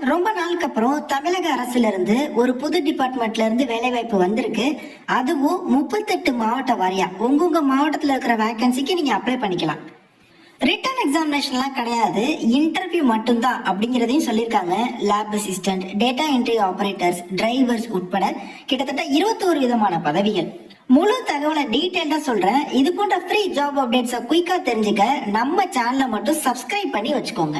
ரொம்ப நாளுக்கு அப்புறம் தமிழக அரசுல இருந்து ஒரு புது டிபார்ட்மெண்ட்ல இருந்து வேலை வாய்ப்பு வந்திருக்கு. அதுவும் 38 மாவட்ட வாரியா உங்க மாவட்டத்துல இருக்கிற வேகன்சிக்கு நீங்க அப்ளை பண்ணிக்கலாம். ரிட்டன் எக்ஸாமினேஷன்லாம் கிடையாது, இன்டர்வியூ மட்டும்தான் அப்படிங்கிறதையும் சொல்லியிருக்காங்க. Lab assistant, data entry operators, drivers உட்பட கிட்டத்தட்ட 21 விதமான பதவிகள். முழு தகவலை டீட்டெயில்டா சொல்றேன். இது போன்ற ஃப்ரீ ஜாப் அப்டேட்ஸை குயிக்கா தெரிஞ்சுக்க நம்ம சேனலை மட்டும் சப்ஸ்கிரைப் பண்ணி வச்சுக்கோங்க.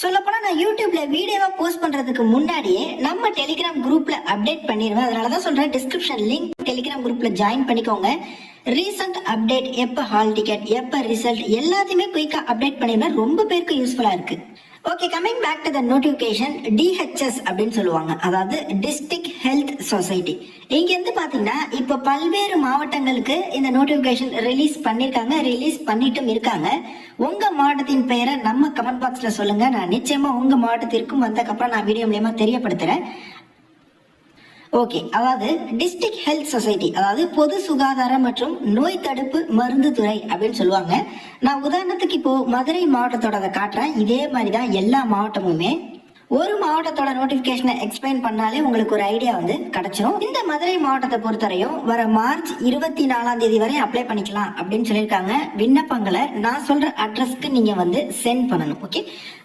சொல்லப்போனா நான் யூடியூப்ல வீடியோவா போஸ்ட் பண்றதுக்கு முன்னாடியே நம்ம டெலிகிராம் குரூப்ல அப்டேட் பண்ணிடுவேன். அதனாலதான் சொல்றேன், டிஸ்கிரிப்ஷன் லிங்க் டெலிகிராம் குரூப்ல ஜாயின் பண்ணிக்கோங்க. ரீசன்ட் அப்டேட், எப்ப ஹால் டிக்கெட், எப்ப ரிசல்ட் எல்லாத்தையுமே குயிக்கா அப்டேட் பண்ணிடுவேன். ரொம்ப பேருக்கு யூஸ்ஃபுல்லா இருக்கு. Okay, coming back to the notification. DHS அப்படின்னு சொல்லுவாங்க, அதாவது டிஸ்ட்ரிக்ட் ஹெல்த் சொசைட்டி. இங்க இருந்து பாத்தீங்கன்னா இப்ப பல்வேறு மாவட்டங்களுக்கு இந்த நோட்டிபிகேஷன் ரிலீஸ் பண்ணிருக்காங்க, ரிலீஸ் பண்ணிட்டும் இருக்காங்க. உங்க மாவட்டத்தின் பெயரை நம்ம கமெண்ட் பாக்ஸ்ல சொல்லுங்க. நான் நிச்சயமா உங்க மாவட்டத்திற்கும் வந்ததுக்கப்புறம் நான் வீடியோ மூலமா தெரியப்படுத்துறேன். ஓகே, அதாவது டிஸ்ட்ரிக்ட் ஹெல்த் சொசைட்டி, அதாவது பொது சுகாதாரம் மற்றும் நோய் தடுப்பு மருந்து துறை அப்படின்னு சொல்லுவாங்க. நான் உதாரணத்துக்கு இப்போ மதுரை மாவட்டத்தோட காட்டுறேன். இதே மாதிரி தான் எல்லா மாவட்டமுமே. ஒரு மாவட்டத்தோட நோட்டிபிகேஷனை எக்ஸ்பிளைன் பண்ணாலே உங்களுக்கு ஒரு ஐடியா வந்து கிடைச்சிடும். இந்த மதுரை மாவட்டத்தை பொறுத்தவரையும் வர மார்ச் 24 வரை அப்ளை பண்ணிக்கலாம் அப்படின்னு சொல்லியிருக்காங்க. விண்ணப்பங்களை நான் சொல்ற அட்ரஸ்க்கு நீங்க வந்து சென்ட் பண்ணணும். ஓகே,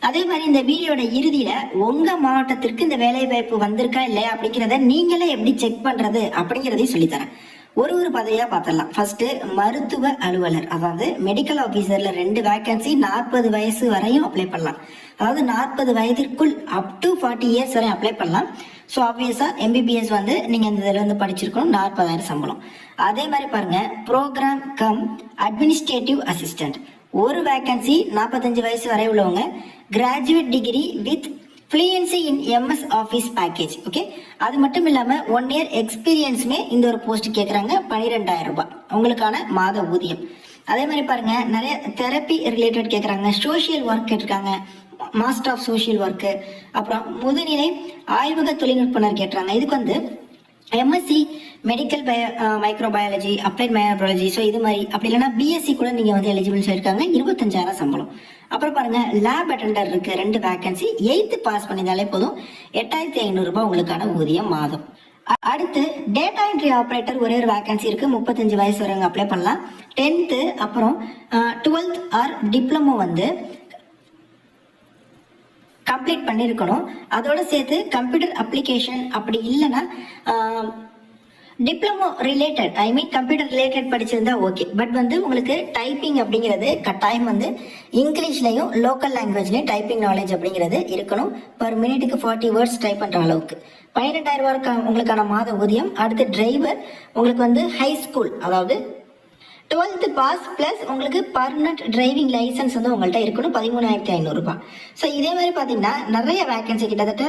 அதே மாதிரி இந்த வீடியோட இறுதியில உங்க மாவட்டத்திற்கு இந்த வேலை வாய்ப்பு வந்திருக்கா இல்லையா அப்படிங்கிறத நீங்களே எப்படி செக் பண்றது அப்படிங்கிறதையும் சொல்லித்தரேன். ஒரு பதவியா பார்த்துடலாம். ஃபர்ஸ்ட் மருத்துவ அலுவலர், அதாவது மெடிக்கல் ஆபீசர்ல 2 வேகன்சி, 40 வயசு வரையும் அப்ளை பண்ணலாம். அதாவது 40 வயதிற்குள் அப் டு 40 இயர்ஸ் வரை அப்ளை பண்ணலாம். ஸோ ஆப்வியஸா MBBS வந்து நீங்க இந்த இதில் வந்து படிச்சிருக்கணும். 40,000 சம்பளம். அதே மாதிரி பாருங்க, ப்ரோக்ராம் கம் அட்மினிஸ்ட்ரேட்டிவ் அசிஸ்டன்ட், ஒரு வேகன்சி, 45 வயசு வரை உள்ளவங்க, graduate degree with fluency in MS office package. Okay, அது மட்டும் இல்லாம 1 இயர் எக்ஸ்பீரியன்ஸுமே இந்த ஒரு போஸ்ட் கேட்குறாங்க. 12,000 ரூபாய் உங்களுக்கான மாத ஊதியம். அதே மாதிரி பாருங்க, நிறைய தெரப்பி ரிலேட்டட் கேட்குறாங்க, சோஷியல் ஒர்க் கேட்டிருக்காங்க, மாஸ்டர் ஆஃப் சோஷியல் ஒர்க்கு, அப்புறம் முதுநிலை ஆய்வக தொழில்நுட்பனர் கேட்டுறாங்க. இதுக்கு வந்து MSc medical microbiology, applied microbiology, so இது மாதிரி. அப்படி இல்லைன்னா BSc கூட நீங்க வந்து எலிஜிபிள் சொல்லியிருக்காங்க. 25,000 சம்பளம். அப்புறம் பாருங்க, லேப் அட்டெண்டர் இருக்கு, 2 வேகன்சி, 8th பாஸ் பண்ணியிருந்தாலே போதும், 8,500 ரூபாய் உங்களுக்கான ஊதியம் மாதம். அடுத்து டேட்டா என்ட்ரி ஆபரேட்டர், ஒரே ஒரு வேகன்சி இருக்கு, 35 வயசு வரவங்க அப்ளை பண்ணலாம். 10th அப்புறம் 12th ஆர் டிப்ளமோ வந்து கம்ப்ளீட் பண்ணியிருக்கணும். அதோட சேர்த்து கம்ப்யூட்டர் அப்ளிகேஷன், அப்படி இல்லைன்னா டிப்ளமோ ரிலேட்டட், ஐ மீன் கம்ப்யூட்டர் ரிலேட்டட் படிச்சிருந்தா ஓகே. பட் வந்து உங்களுக்கு டைப்பிங் அப்படிங்கிறது கட்டாயம் வந்து இங்கிலீஷ்லையும் லோக்கல் லாங்குவேஜ்லையும் டைப்பிங் நாலேஜ் அப்படிங்கிறது இருக்கணும். பர் மினிட்டுக்கு 40 வேர்ட்ஸ் டைப் பண்ற அளவுக்கு. 12,000 ரூபாய் உங்களுக்கான மாத ஊதியம். அடுத்து டிரைவர், உங்களுக்கு வந்து ஹை ஸ்கூல், அதாவது 12th பாஸ் பிளஸ் உங்களுக்கு பர்மனன்ட் டிரைவிங் லைசன்ஸ் வந்து உங்கள்கிட்ட இருக்கணும். 13,500 ரூபாய். ஸோ இதே மாதிரி பார்த்தீங்கன்னா நிறைய வேகன்சி, கிட்டத்தட்ட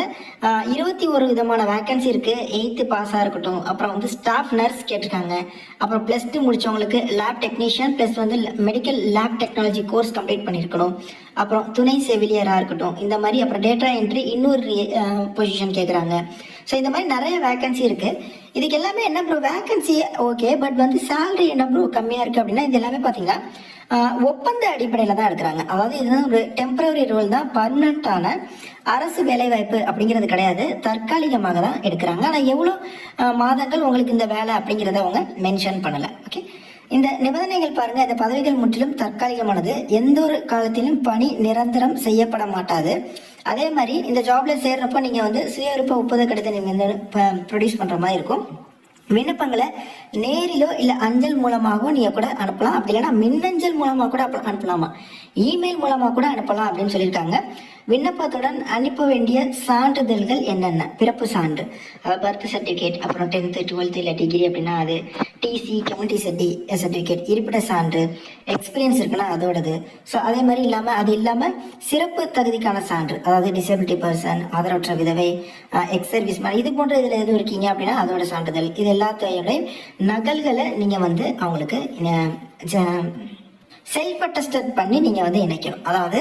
21 விதமான வேகன்சி இருக்கு. 8th பாஸாக இருக்கட்டும், அப்புறம் வந்து ஸ்டாஃப் நர்ஸ் கேட்டிருக்காங்க, அப்புறம் +2 முடிச்சவங்களுக்கு லேப் டெக்னீஷியன் ப்ளஸ் வந்து medical lab technology course complete பண்ணியிருக்கணும், அப்புறம் துணை செவிலியராக இருக்கட்டும், இந்த மாதிரி. அப்புறம் டேட்டா என்ட்ரி இன்னொரு பொசிஷன் கேட்குறாங்க. ஸோ இந்த மாதிரி நிறைய வேகன்சி இருக்கு. இதுக்கு எல்லாமே என்ன ப்ரோ, வேகன்சி ஓகே, பட் வந்து சேலரி என்ன ப்ரோ கம்மியாக இருக்குது அப்படின்னா, இது எல்லாமே பார்த்தீங்கன்னா ஒப்பந்த அடிப்படையில் தான் எடுக்கிறாங்க. அதாவது இது ஒரு டெம்பரரி ரோல் தான், பர்மனண்டான அரசு வேலைவாய்ப்பு அப்படிங்கிறது கிடையாது, தற்காலிகமாக தான் எடுக்கிறாங்க. ஆனால் எவ்வளோ மாதங்கள் உங்களுக்கு இந்த வேலை அப்படிங்கிறத அவங்க மென்ஷன் பண்ணலை. ஓகே, இந்த நிபந்தனைகள் பாருங்க, இந்த பதவிகள் முற்றிலும் தற்காலிகமானது, எந்த ஒரு காலத்திலும் பணி நிரந்தரம் செய்யப்பட மாட்டாது. அதே மாதிரி இந்த ஜாப்ல சேர்றப்ப நீங்க வந்து சுய விருப்ப ஒப்புதல் கடிதத்தை நீங்க வந்து ப்ரொடியூஸ் பண்ற மாதிரி இருக்கும். விண்ணப்பங்களை நேரிலோ இல்ல அஞ்சல் மூலமாகவும் நீங்க கூட அனுப்பலாம். அப்படி இல்லைன்னா மின்னஞ்சல் மூலமா கூட அனுப்பலாமா, இமெயில் மூலமா கூட அனுப்பலாம் அப்படின்னு சொல்லியிருக்காங்க. விண்ணப்பத்துடன் அனுப்ப வேண்டிய சான்றிதழ்கள் என்னென்ன, பிறப்பு சான்று, பர்த் சர்டிஃபிகேட், அப்புறம் 10th 12th இல்லை டிகிரி அப்படின்னா அது, TC கம்யூனிட்டி சர்டிஃபிகேட், இருப்பிட சான்று, எக்ஸ்பீரியன்ஸ் இருக்குன்னா அதோடது. ஸோ அதே மாதிரி அது இல்லாமல் சிறப்பு தகுதிக்கான சான்று, அதாவது டிசபிலிட்டி பர்சன், ஆதரவற்ற விதவை, எக்ஸ் சர்வீஸ் மேன், இது போன்ற இதில் எதுவும் இருக்கீங்க அப்படின்னா அதோட சான்றிதழ், இது எல்லாத்தையோட நகல்களை நீங்கள் வந்து அவங்களுக்கு செல்ஃப் அட்டஸ்டட் பண்ணி நீங்கள் வந்து இணைக்கணும். அதாவது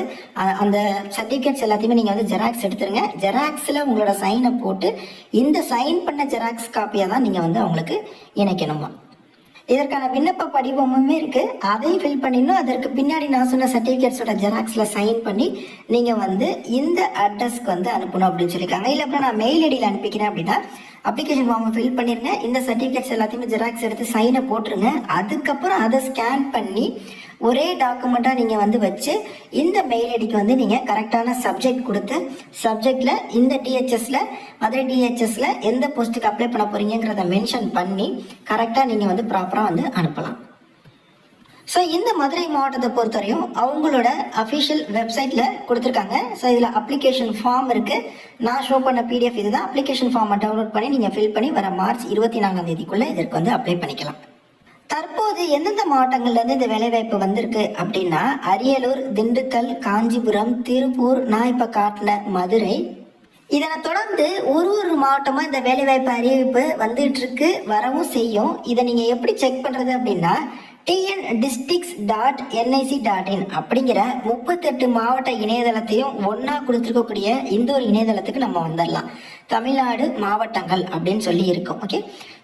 அந்த சர்டிஃபிகேட்ஸ் எல்லாத்தையுமே நீங்கள் வந்து ஜெராக்ஸ் எடுத்துருங்க. ஜெராக்ஸில் உங்களோட சைனை போட்டு இந்த சைன் பண்ண ஜெராக்ஸ் காப்பியாக தான் நீங்கள் வந்து அவங்களுக்கு இணைக்கணுமா. இதற்கான விண்ணப்ப படிவமுமே இருக்கு, அதையும் ஃபில் பண்ணிடணும். அதற்கு பின்னாடி நான் சொன்ன சர்டிஃபிகேட்ஸோட ஜெராக்ஸ்ல சைன் பண்ணி நீங்க வந்து இந்த அட்ரஸ்க்கு வந்து அனுப்பணும் அப்படின்னு சொல்லியிருக்காங்க. இல்லை அப்புறம் நான் மெயில் ஐடியில் அனுப்பிக்கிறேன் அப்படின்னா அப்ளிகேஷன் ஃபார்மை ஃபில் பண்ணிருங்க, இந்த சர்டிஃபிகேட்ஸ் எல்லாத்தையுமே ஜெராக்ஸ் எடுத்து சைனை போட்டுருங்க. அதுக்கப்புறம் அதை ஸ்கேன் பண்ணி ஒரே டாக்குமெண்ட்டாக நீங்கள் வந்து வச்சு இந்த மெயில் ஐடிக்கு வந்து நீங்கள் கரெக்டான சப்ஜெக்ட் கொடுத்து சப்ஜெக்டில் இந்த டிஹெச்எஸில் மதுரை டிஹெச்எஸில் எந்த போஸ்ட்டுக்கு அப்ளை பண்ண போகிறீங்கிறத மென்ஷன் பண்ணி கரெக்டாக நீங்கள் வந்து ப்ராப்பராக வந்து அனுப்பலாம். ஸோ இந்த மதுரை மாவட்டத்தை பொறுத்தவரையும் அவங்களோட அஃபிஷியல் வெப்சைட்டில் கொடுத்துருக்காங்க. ஸோ இதில் அப்ளிகேஷன் ஃபார்ம் இருக்குது. நான் ஷோ பண்ண பிடிஎஃப் இதுதான். அப்ளிகேஷன் ஃபார்மை டவுன்லோட் பண்ணி நீங்கள் ஃபில் பண்ணி வர மார்ச் 24 இதற்கு வந்து அப்ளை பண்ணிக்கலாம். தற்போது எந்தெந்த மாவட்டங்கள்லேருந்து இந்த வேலைவாய்ப்பு வந்திருக்கு அப்படின்னா அரியலூர், திண்டுக்கல், காஞ்சிபுரம், திருப்பூர், நான் இப்போ காட்டின மதுரை. இதனை தொடர்ந்து ஒரு மாவட்டமா இந்த வேலைவாய்ப்பு அறிவிப்பு வந்துட்டு இருக்கு, வரவும் செய்யும். இதை நீங்க எப்படி செக் பண்றது அப்படின்னா tndistricts.nic.in அப்படிங்கிற 38 மாவட்ட இணையதளத்தையும் ஒன்னா கொடுத்துருக்கக்கூடிய இந்த ஒரு இணையதளத்துக்கு நம்ம வந்துடலாம். தமிழ்நாடு மாவட்டங்கள் அப்படின்னு சொல்லி இருக்கும். ஓகே,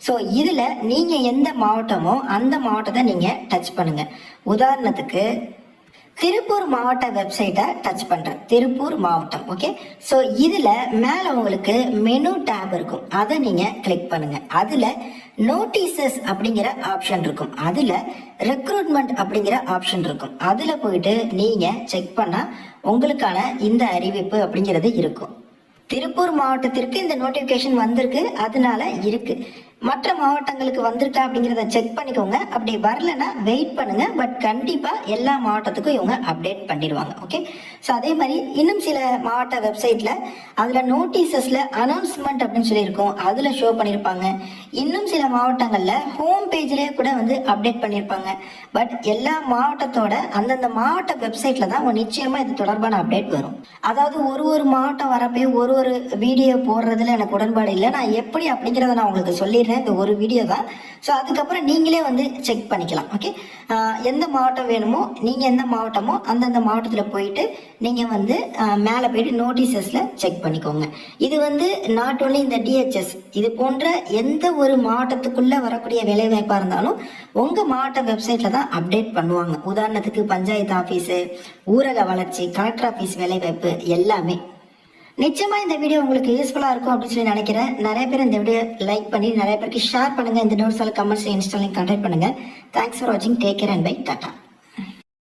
ஸோ இதுல நீங்க எந்த மாவட்டமோ அந்த மாவட்டத்தை நீங்க டச் பண்ணுங்க. உதாரணத்துக்கு திருப்பூர் மாவட்ட வெப்சைட்டை டச் பண்றேன், திருப்பூர் மாவட்டம். ஓகே, ஸோ இதுல மேல உங்களுக்கு மெனு டேப் இருக்கும், அதை நீங்க கிளிக் பண்ணுங்க. அதுல நோட்டீசஸ் அப்படிங்கிற ஆப்ஷன் இருக்கும், அதுல ரெக்ரூட்மெண்ட் அப்படிங்கிற ஆப்ஷன் இருக்கும். அதுல போயிட்டு நீங்க செக் பண்ணா உங்களுக்கான இந்த அறிவிப்பு அப்படிங்கிறது இருக்கும். திருப்பூர் மாவட்டத்திற்கு இந்த நோட்டிபிகேஷன் வந்திருக்கு, அதனால இருக்கு. மற்ற மாவட்டங்களுக்கு வந்திருக்கா அப்படிங்கிறத செக் பண்ணிக்கோங்க. அப்படி வரலன்னா வெயிட் பண்ணுங்க, பட் கண்டிப்பா எல்லா மாவட்டத்துக்கும் இவங்க அப்டேட் பண்ணிடுவாங்க. ஓகே, ஸோ அதே மாதிரி இன்னும் சில மாவட்ட வெப்சைட்ல அதுல நோட்டீசஸ்ல அனௌன்ஸ்மெண்ட் அப்படின்னு சொல்லியிருக்கோம், அதுல ஷோ பண்ணியிருப்பாங்க. இன்னும் சில மாவட்டங்கள்ல ஹோம் பேஜ்லயே கூட வந்து அப்டேட் பண்ணியிருப்பாங்க. பட் எல்லா மாவட்டத்தோட அந்தந்த மாவட்ட வெப்சைட்ல தான் நிச்சயமா இது தொடர்பான அப்டேட் வரும். அதாவது ஒரு மாவட்டம் வரப்பே ஒரு வீடியோ போடுறதுல எனக்கு உடன்பாடு இல்லை. நான் எப்படி அப்படிங்கிறத நான் உங்களுக்கு சொல்லிடுறேன், இந்த ஒரு வீடியோ தான். ஸோ அதுக்கப்புறம் நீங்களே வந்து செக் பண்ணிக்கலாம். ஓகே, எந்த மாவட்டம் வேணுமோ நீங்கள் எந்த மாவட்டமோ அந்தந்த மாவட்டத்தில் போயிட்டு நீங்கள் வந்து மேலே போயிட்டு நோட்டீசஸில் செக் பண்ணிக்கோங்க. இது வந்து நாட் ஓன்லி இந்த டிஹெச்எஸ், இது போன்ற எந்த ஒரு மாவட்டத்துக்குள்ளே வரக்கூடிய வேலைவாய்ப்பாக இருந்தாலும் உங்கள் மாவட்ட வெப்சைட்டில் தான் அப்டேட் பண்ணுவாங்க. உதாரணத்துக்கு பஞ்சாயத்து ஆஃபீஸு, ஊரக வளர்ச்சி, கலெக்டர் ஆஃபீஸ் வேலைவாய்ப்பு எல்லாமே. நிச்சயமா இந்த வீடியோ உங்களுக்கு யூஸ்ஃபுல்லா இருக்கும் அப்படின்னு சொல்லி நினைக்கிறேன். நிறைய பேர் இந்த வீடியோ லைக் பண்ணி நிறைய பேருக்கு ஷேர் பண்ணுங்க. இந்த நோட்ஸ் கமெண்ட்ஸ் இன்ஸ்டாலிங் கான்டாக்ட் பண்ணுங்க. தேங்க்ஸ் ஃபார் வாட்சிங். Take care and bye. Tata.